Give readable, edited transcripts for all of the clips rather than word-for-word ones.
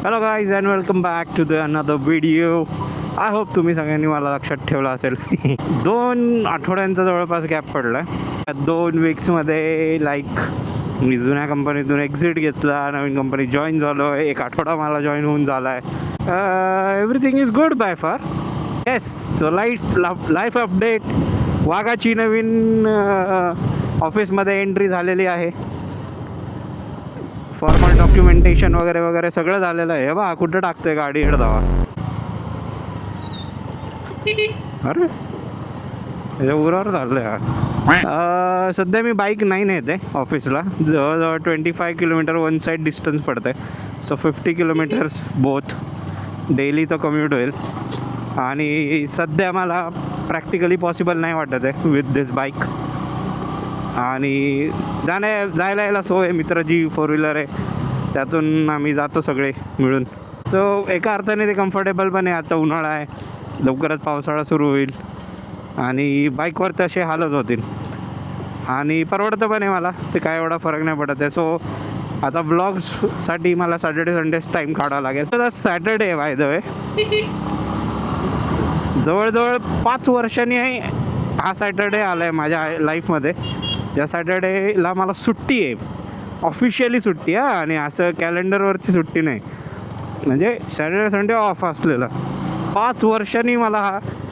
Hello guys and welcome back to the another video. I hope तुम्ही सगळ्यांनी मला लक्षात ठेवलं असेल. 2 आठवड्यांचा जवळपास गॅप पडला. 2 वीक्समध्ये मी जुन्या कंपनीतून एक्झिट घेतला, नवीन कंपनी जॉईन झालो. 1 आठवडा मला जॉईन होऊन झाला आहे. Everything is good by far. Yes, so life update. वाघाची नवीन ऑफिसमध्ये एंट्री झालेली आहे. फॉर्मल डॉक्युमेंटेशन वगैरे वगैरे सगळं झालेलं आहे. बा कुठं टाकतोय गाडी इकडं धावा. अरे त्याच्या उरावर चाललं आहे. सध्या मी बाईक नाही नेते ऑफिसला. जवळजवळ 25 किलोमीटर वन साईड डिस्टन्स पडतं आहे. सो 50 किलोमीटर्स बोथ डेलीचं कम्यूट होईल. आणि सध्या मला प्रॅक्टिकली पॉसिबल नाही वाटत आहे विथ दिस बाईक. आणि जायला यायला सोय. मित्राची 4 व्हीलर आहे, त्यातून आम्ही जातो सगळे मिळून. सो एका अर्थाने ते कम्फर्टेबल पण आहे. आता उन्हाळा आहे, लवकरच पावसाळा सुरू होईल आणि बाईकवर तसे हालच होतील. आणि परवडतं पण आहे मला, ते काय एवढा फरक नाही पडत आहे. सो आता व्लॉग्ससाठी मला सॅटर्डे संडेज टाईम काढावा लागेल. तर सॅटर्डे आहे बाय द वे. जवळजवळ 5 वर्षांनी हा सॅटर्डे आला आहे माझ्या लाईफमध्ये. ज्या सॅटर्डेला मला सुट्टी आहे, ऑफिशियली सुट्टी आहे. आणि असं कॅलेंडरवरची सुट्टी नाही, म्हणजे सॅटर्डे संडे ऑफ असलेलं. 5 वर्षांनी मला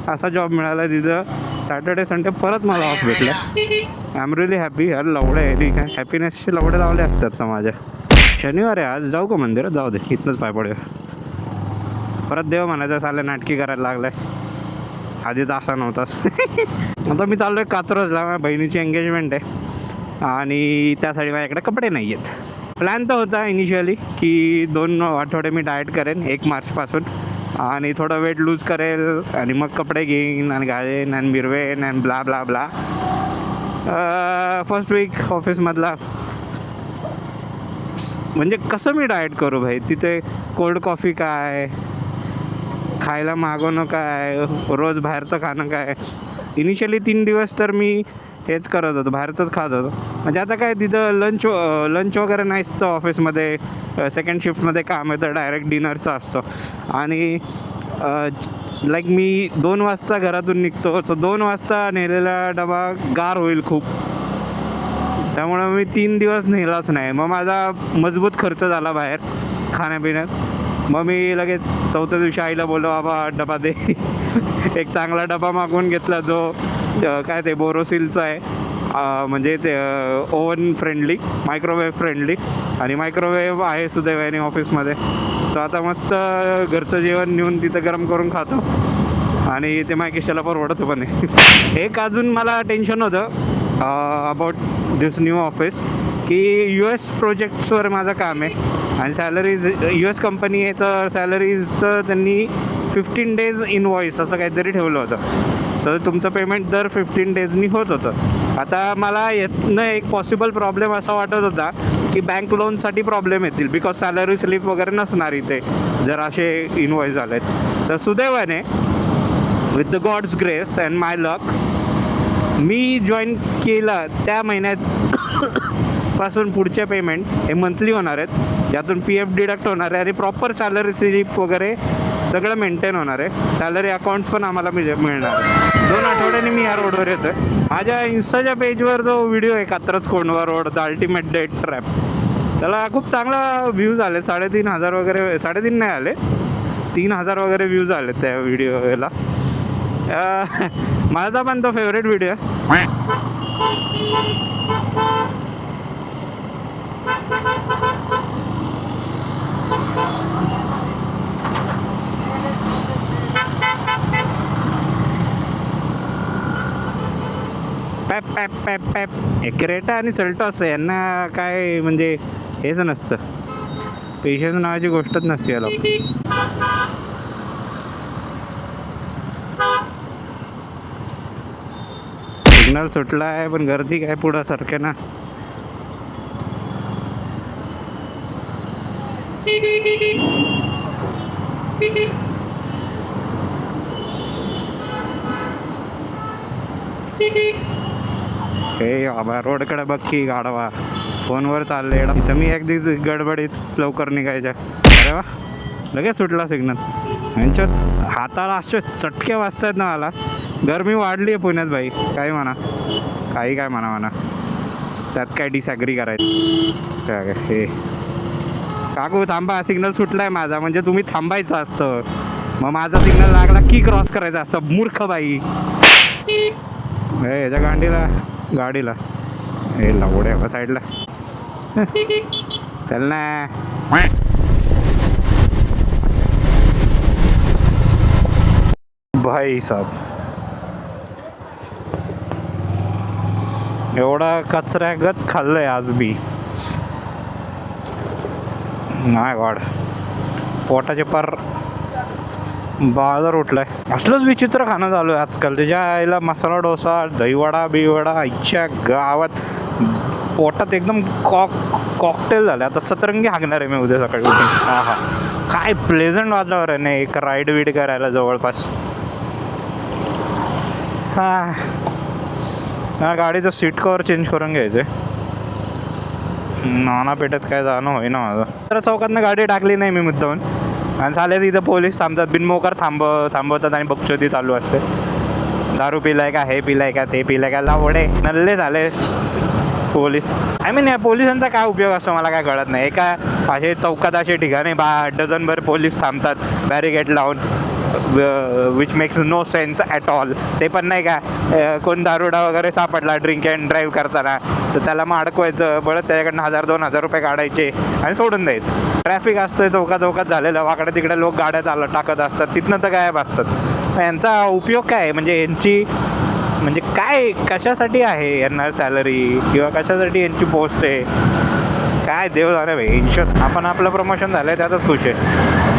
असा जॉब मिळाला तिथं सॅटर्डे संडे परत मला ऑफ भेटला. I am really happy. यार लवडे आहे, ठीक आहे. हॅपीनेसचे लवडे लावले असतात ना माझ्या. शनिवार आहे आज, जाऊ का मंदिरात? जाऊ दे, इथनंच पाय पडूया. परत देव म्हणायचं, साले नाटकी करायला लागलास. आधी तर असा नव्हताच. आता मी चाललो आहे कात्रजला. माझ्या बहिणीची एंगेजमेंट आहे आणि त्यासाठी माझ्याकडे कपडे नाही आहेत. प्लॅन तर होता इनिशियली की 2 आठवडे मी डाएट करेन 1 मार्चपासून आणि थोडं वेट लूज करेल आणि मग कपडे घेईन आणि घालेन आणि बिरवेन आणि blah blah blah. First week ऑफिसमधला म्हणजे कसं मी डाएट करू भाई? तिथे कोल्ड कॉफी काय, खायला मागवणं काय, रोज बाहेरचं खाणं काय. इनिशियली 3 दिवस तर मी हेच करत होतो, बाहेरचंच खात होतो. म्हणजे आता काय तिथं लंच वगैरे नाहीचं ऑफिसमध्ये. सेकंड शिफ्टमध्ये काम आहे तर डायरेक्ट डिनरचं असतं. आणि मी 2 वाजता घरातून निघतो, सो 2 वाजता नेलेला डबा गार होईल खूप. त्यामुळं मी 3 दिवस नेलाच नाही. मग माझा मजबूत खर्च झाला बाहेर खाण्यापिण्यात. मग मी लगेच 4थ्या दिवशी आईला बोललो, बाबा डबा दे. एक चांगला डबा मागवून घेतला, जो काय ते बोरोसिलचा आहे. म्हणजे ते ओव्हन फ्रेंडली, मायक्रोवेव्ह फ्रेंडली. आणि मायक्रोवेव्ह आहे सुदैवाने ऑफिसमध्ये. सो आता मस्त घरचं जेवण नेऊन तिथं गरम करून खातो आणि ते माझ्या खिशाला परवडतं पण आहे. एक अजून मला टेन्शन होतं अबाउट दिस न्यू ऑफिस की US प्रोजेक्ट्सवर माझं काम आहे आणि सॅलरीज US कंपनी आहे. तर सॅलरीजचं त्यांनी 15 डेज इनवॉइस असं काहीतरी ठेवलं होतं. सो तुमचं पेमेंट दर 15 डेजनी होत होतं. आता मला यातनं एक पॉसिबल प्रॉब्लेम असा वाटत होता की बँक लोनसाठी प्रॉब्लेम येतील, बिकॉज सॅलरी स्लिप वगैरे नसणार इथे जर असे इनवॉइस झालेत. तर सुदैवाने with the gods grace and my luck me join केलं त्या महिन्यात पासून पुढचे पेमेंट हे मंथली होणार आहेत, ज्यातून PF डिडक्ट होणार आहे आणि प्रॉपर सॅलरी स्लिप वगैरे सगळं मेंटेन होणार आहे. सॅलरी अकाउंट्स पण आम्हाला मिळणार आहे. 2 आठवड्यांनी मी या रोडवर येतो आहे. माझ्या इन्स्टाच्या पेजवर जो व्हिडिओ आहे Katraj Kondhwa road the ultimate death trap, त्याला खूप चांगला व्ह्यूज आले. 3,500 वगैरे, 3.5 नाही आले, 3,000 वगैरे व्ह्यूज आले त्या व्हिडिओला. माझा पण तो फेवरेट व्हिडिओ आहे. Pap Pap Pap Pap. Creta आणि सेल्टॉस यांना काय म्हणजे हेच नसतं, पेशन्स नावाची गोष्टच नसते याला. सिग्नल सुटला आहे पण गर्दी काय पुढं सारखे ना. हे बाबा रोडकडे बघ की गाडवा फोनवर चालले. तर मी एक दिवस गडबडीत लवकर निघायच्या. अरे वा, लगेच सुटला सिग्नल. यांच्यात हाताला असे चटके वाजतात ना मला. गरमी वाढली आहे पुण्यात भाई, काय म्हणा, काही काय म्हणा, त्यात काय डिसॅग्री करायचं काय. हे काकू थांबा, सिग्नल सुटलाय माझा, म्हणजे तुम्ही थांबायचं असतं, मग माझा सिग्नल लागला की क्रॉस करायचा असतं, मूर्ख बाई. याच्या गाडीला हे लावडे का साईडला. चल ना. भाई साहब, एवढा कचऱ्यागत खाल्लंय आज बी. नाही गॉड, पोटाचे पार बाजार उठलाय. असलंच विचित्र खाणं चालू आहे आजकाल. त्याच्या आईला मसाला डोसा, दहीवडा बिवडा, आईच्या गावात पोटात एकदम कॉकटेल झालं. आता सतरंगी हागणार आहे मी उद्या सकाळी उठून. हा हा, काय प्लेझंट वातावरण आहे नाही एक राईड बीड करायला जवळपास. हा गाडीचं सीट कवर चेंज करून घ्यायचं आहे. नाना पेठेत काय जाणं होईना माझं. तर चौकातनं गाडी टाकली नाही मी मुद्दाहून, आणि झाले तिथं पोलीस थांबतात, बिनमोकार थांबवतात आणि बकचोदी चालू असते. दारू पिलाय का, हे पिलाय का, ते पिलाय का, लावडे नल्ले झाले पोलीस. आय मीन या पोलिसांचा काय उपयोग असतो मला काय कळत नाही. एका असे चौकात असे ठिकाणी डझनभर पोलीस थांबतात बॅरिगेट लावून, which makes no sense at all. ते पण नाही का, कोण दारुडा वगैरे सापडला ड्रिंक अँड ड्राईव्ह करताना तर त्याला मग अडकवायचं, बळत त्याच्याकडनं 1000-2000 रुपये काढायचे आणि सोडून द्यायचं. ट्रॅफिक असतं चौकात झालेलं, वाकडे तिकडे लोक गाड्या टाकत असतात, तिथनं तर गायब असतात. यांचा उपयोग काय, म्हणजे काय, कशासाठी आहे यांना सॅलरी, किंवा कशासाठी यांची पोस्ट आहे, काय देव जाणे भाई. इन्शॉट आपण आपलं प्रमोशन झालं आहे त्यातच खुश आहे.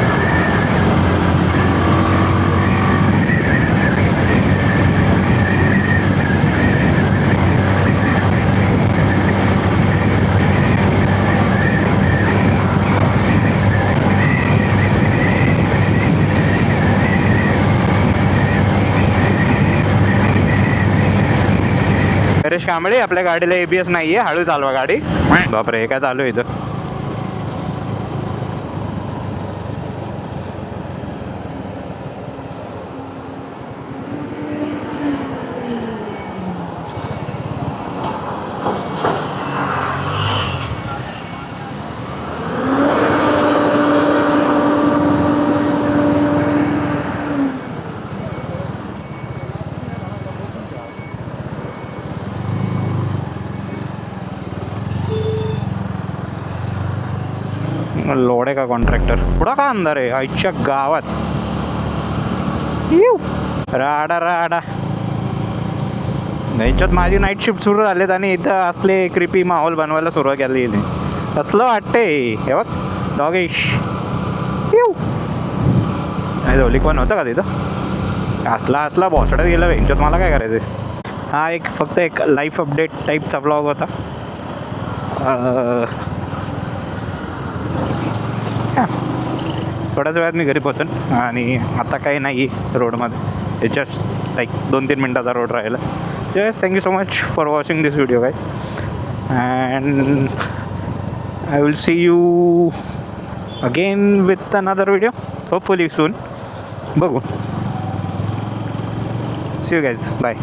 हरेश कांबळे, आपल्या गाडीला ABS नाही आहे, हळू चालवा गाडी. बापरे, हे काय चालू आहे इथं. लोडे का कॉन्ट्रॅक्टर, थोडा का अंधार आहे आईच्या गावात. राडा यांच्यात माझी नाईट शिफ्ट सुरू झालेत आणि इथं असले क्रिपी माहोल बनवायला सुरुवात केली. असलं वाटते हे बघ डॉगेश. नाही जवळी कोण होतं का तिथं, असला बॉसड्यात गेलं यांच्यात, मला काय करायचं. हा फक्त एक लाईफ अपडेट टाईपचा व्लॉग होता. थोड्याच वेळात मी घरी पोहोचेन, आणि आता काही नाही रोडमध्ये, जस्ट लाईक 2-3 मिनटाचा रोड राहिला. So yes, thank you so much for watching this video guys, and I will see you again with another video, hopefully soon. बघू. See you guys, bye.